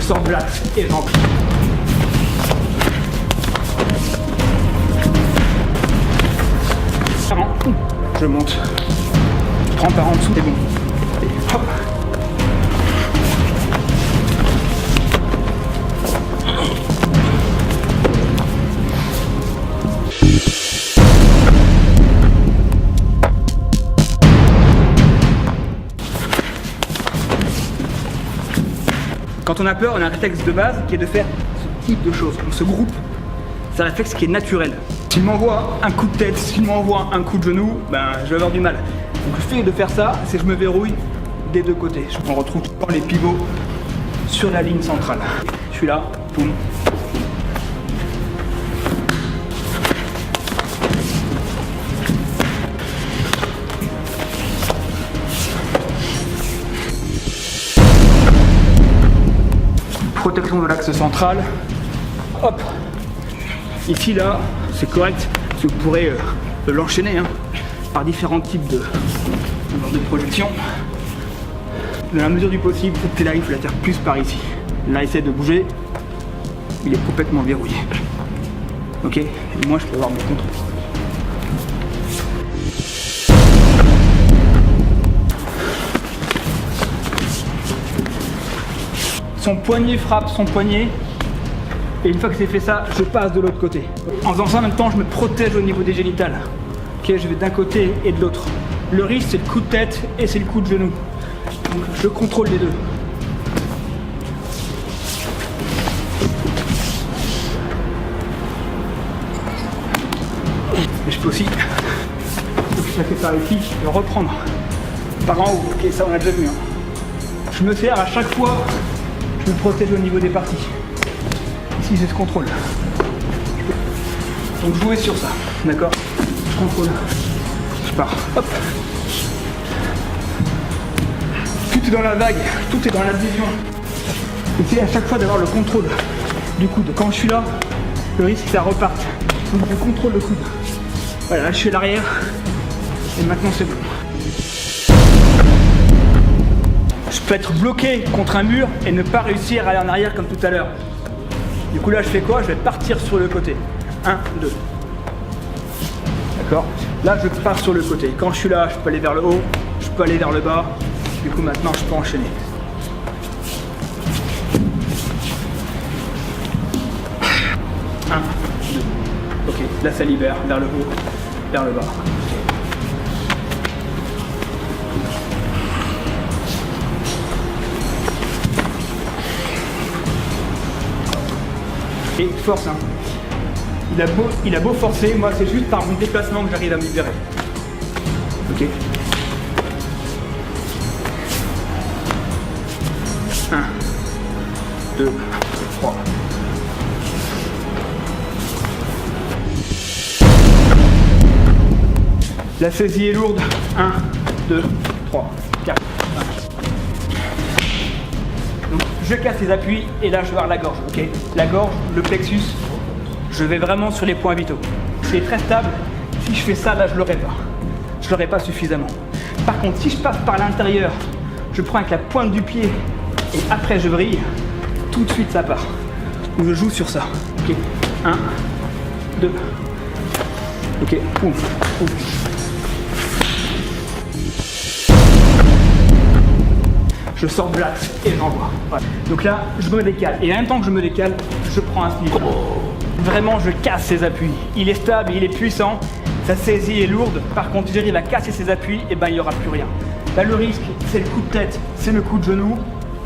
sors de l'axe et j'entre. Je monte. Je prends par en dessous, c'est bon. Et hop. Quand on a peur, on a un réflexe de base qui est de faire ce type de choses. On se groupe. C'est un réflexe qui est naturel. S'il m'envoie un coup de tête, s'il m'envoie un coup de genou, ben je vais avoir du mal. Donc le fait de faire ça, c'est que je me verrouille des deux côtés. On retrouve dans les pivots sur la ligne centrale. Je suis là, boum. Protection de l'axe central. Hop. Ici, là, c'est correct, parce que vous pourrez l'enchaîner par différents types de projection. Dans la mesure du possible, cette télé, il faut la faire plus par ici. Là, essaie de bouger, il est complètement verrouillé. Ok. Et moi, je peux avoir mon contrôle. Son poignet frappe son poignet. Et une fois que c'est fait ça, je passe de l'autre côté. En faisant ça, en même temps, je me protège au niveau des génitales. Ok, je vais d'un côté et de l'autre. Le risque, c'est le coup de tête et c'est le coup de genou. Donc, je contrôle les deux. Et je peux aussi, donc je la fais par ici, je vais reprendre par en haut. Ok, ça on a déjà vu. Je me sers à chaque fois, je me protège au niveau des parties. Ici j'ai ce contrôle. Donc jouer sur ça, d'accord? Je contrôle. Je pars. Hop. Tout est dans la vague, tout est dans l'adhésion. Essayez à chaque fois d'avoir le contrôle du coude. Quand je suis là, le risque c'est que ça reparte. Donc je contrôle le coude. Voilà, là je suis à l'arrière. Et maintenant c'est bon. Je peux être bloqué contre un mur et ne pas réussir à aller en arrière comme tout à l'heure. Du coup là je fais quoi? Je vais partir sur le côté. 1, 2. D'accord? Là je pars sur le côté. Quand je suis là, je peux aller vers le haut, je peux aller vers le bas. Du coup maintenant je peux enchaîner. 1, 2. Ok, là ça libère vers le haut, vers le bas. Et force, hein. Il a beau forcer, moi c'est juste par mon déplacement que j'arrive à me libérer. Ok. 1, 2, 3. La saisie est lourde. 1, 2, 3, 4, 5. Donc je casse les appuis et là je vais voir la gorge. Ok. La gorge, le plexus. Je vais vraiment sur les points vitaux. C'est très stable. Si je fais ça, là, je l'aurai pas. Je l'aurai pas suffisamment. Par contre, si je passe par l'intérieur, je prends avec la pointe du pied et après je vrille, tout de suite ça part. Donc je joue sur ça. Ok. 1, 2. Ok. Ouf. Ouf. Je sors de l'axe et j'envoie. Voilà. Donc là, je me décale. Et en même temps que je me décale, je prends un slip. Vraiment, je casse ses appuis. Il est stable, il est puissant. Sa saisie est lourde. Par contre, si j'arrive à casser ses appuis, et ben il n'y aura plus rien. Là, le risque, c'est le coup de tête, c'est le coup de genou.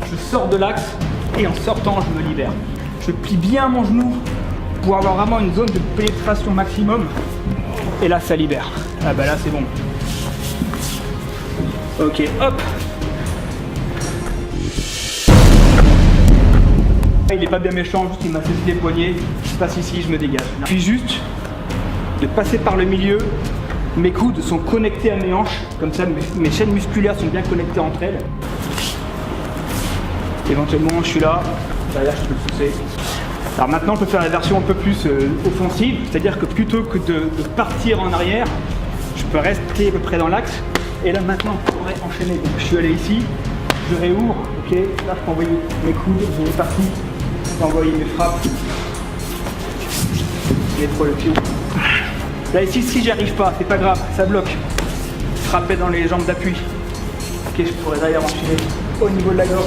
Je sors de l'axe et en sortant, je me libère. Je plie bien mon genou pour avoir vraiment une zone de pénétration maximum. Et là, ça libère. Ah bah là, c'est bon. Ok, hop. Il n'est pas bien méchant, juste il m'a saisi les poignets, je passe ici, je me dégage. Puis juste de passer par le milieu, mes coudes sont connectés à mes hanches, comme ça mes chaînes musculaires sont bien connectées entre elles. Éventuellement je suis là, derrière je peux le pousser. Alors maintenant je peux faire la version un peu plus offensive, c'est-à-dire que plutôt que de partir en arrière, je peux rester à peu près dans l'axe. Et là maintenant je pourrais enchaîner. Donc je suis allé ici, je réouvre, Ok, là je peux envoyer mes coudes, je vais parti. Je peux envoyer mes frappes. Les projections. Là ici, si j'y arrive pas, c'est pas grave, ça bloque. Frapper dans les jambes d'appui. Ok, je pourrais d'ailleurs enchaîner au niveau de la gorge.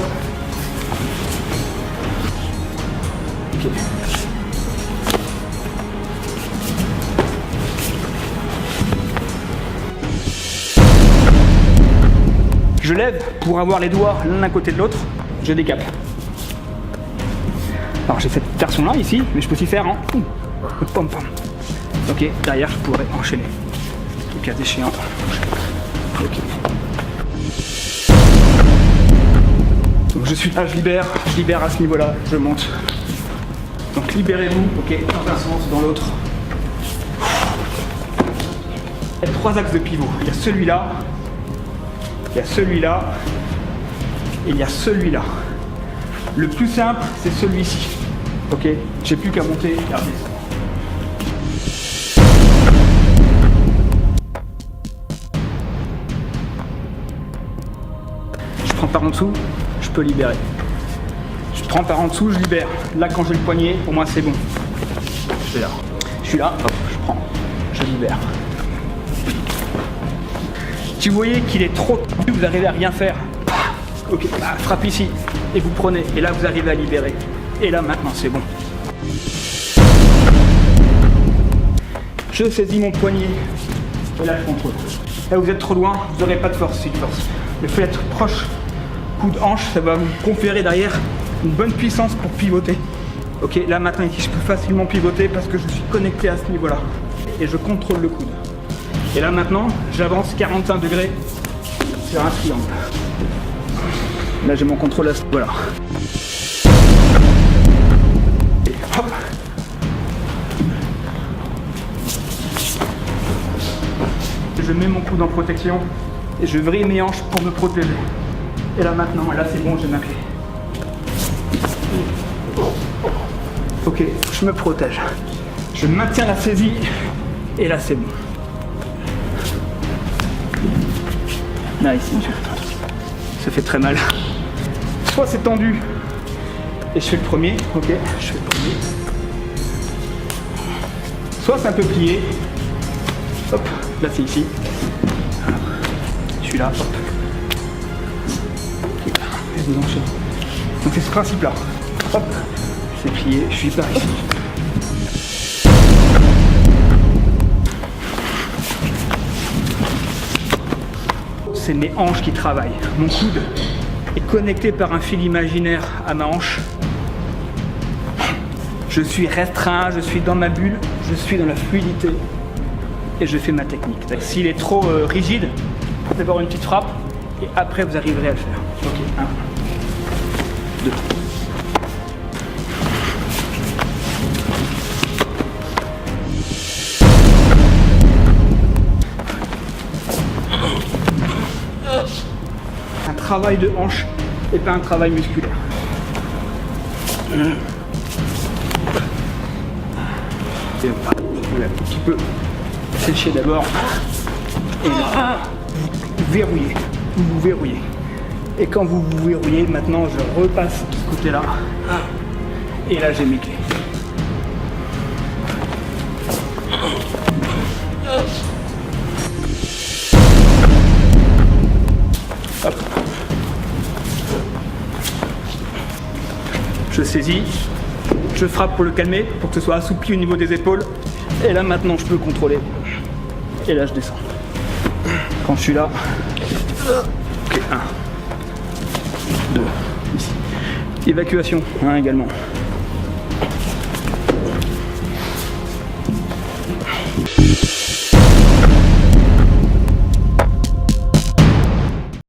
Ok. Je lève pour avoir les doigts l'un à côté de l'autre, je décape. Alors j'ai cette version là ici, mais je peux aussi faire en pom pom. Ok, derrière je pourrais enchaîner. Le cas échéant. Ok. Donc je suis là, je libère à ce niveau-là, je monte. Donc libérez-vous, ok, dans un sens, dans l'autre. Il y a 3 axes de pivot. Il y a celui-là, il y a celui-là et il y a celui-là. Le plus simple, c'est celui-ci. Ok, j'ai plus qu'à monter et à redescendre. Je prends par en dessous, je peux libérer. Je prends par en dessous, je libère. Là, quand j'ai le poignet, pour moi, c'est bon. Je suis là. Je suis là, hop, je prends, je libère. Si vous voyez qu'il est trop tendu, vous arrivez à rien faire. Ok, bah, frappe ici et vous prenez. Et là, vous arrivez à libérer. Et là, maintenant, c'est bon. Je saisis mon poignet. Et là, je contrôle. Là, vous êtes trop loin, vous n'aurez pas de force, c'est une force. Il faut être proche. Coude-hanche, ça va vous conférer derrière une bonne puissance pour pivoter. Ok, là, maintenant, ici, je peux facilement pivoter parce que je suis connecté à ce niveau-là. Et je contrôle le coude. Et là, maintenant, j'avance 45 degrés sur un triangle. Là, j'ai mon contrôle à ce niveau-là. Hop. Je mets mon coude en protection et je vrille mes hanches pour me protéger. Et là maintenant, là c'est bon, j'ai ma clé. Ok, je me protège. Je maintiens la saisie et là c'est bon. Là ici, ça fait très mal. Soit c'est tendu et je fais le premier, ok, je fais le premier. Soit c'est un peu plié. Hop, là c'est ici. Je suis là, hop. Et vous enchaînez. Donc c'est ce principe-là. Hop, c'est plié, je suis par ici. C'est mes hanches qui travaillent. Mon coude est connecté par un fil imaginaire à ma hanche. Je suis restreint, je suis dans ma bulle, je suis dans la fluidité. Et je fais ma technique. S'il est trop rigide, d'abord une petite frappe et après vous arriverez à le faire. Ok, 1, 2. Un travail de hanche et pas un travail musculaire. Et voilà, un petit peu sécher d'abord et là, vous verrouillez, vous verrouillez. Et quand vous vous verrouillez, maintenant je repasse de ce côté-là et là j'ai mes clés. Hop. Je saisis, je frappe pour le calmer, pour que ce soit assoupli au niveau des épaules. Et là maintenant je peux contrôler. Et là je descends. Quand je suis là. Ok, 1, 2, ici. Évacuation, hein, également.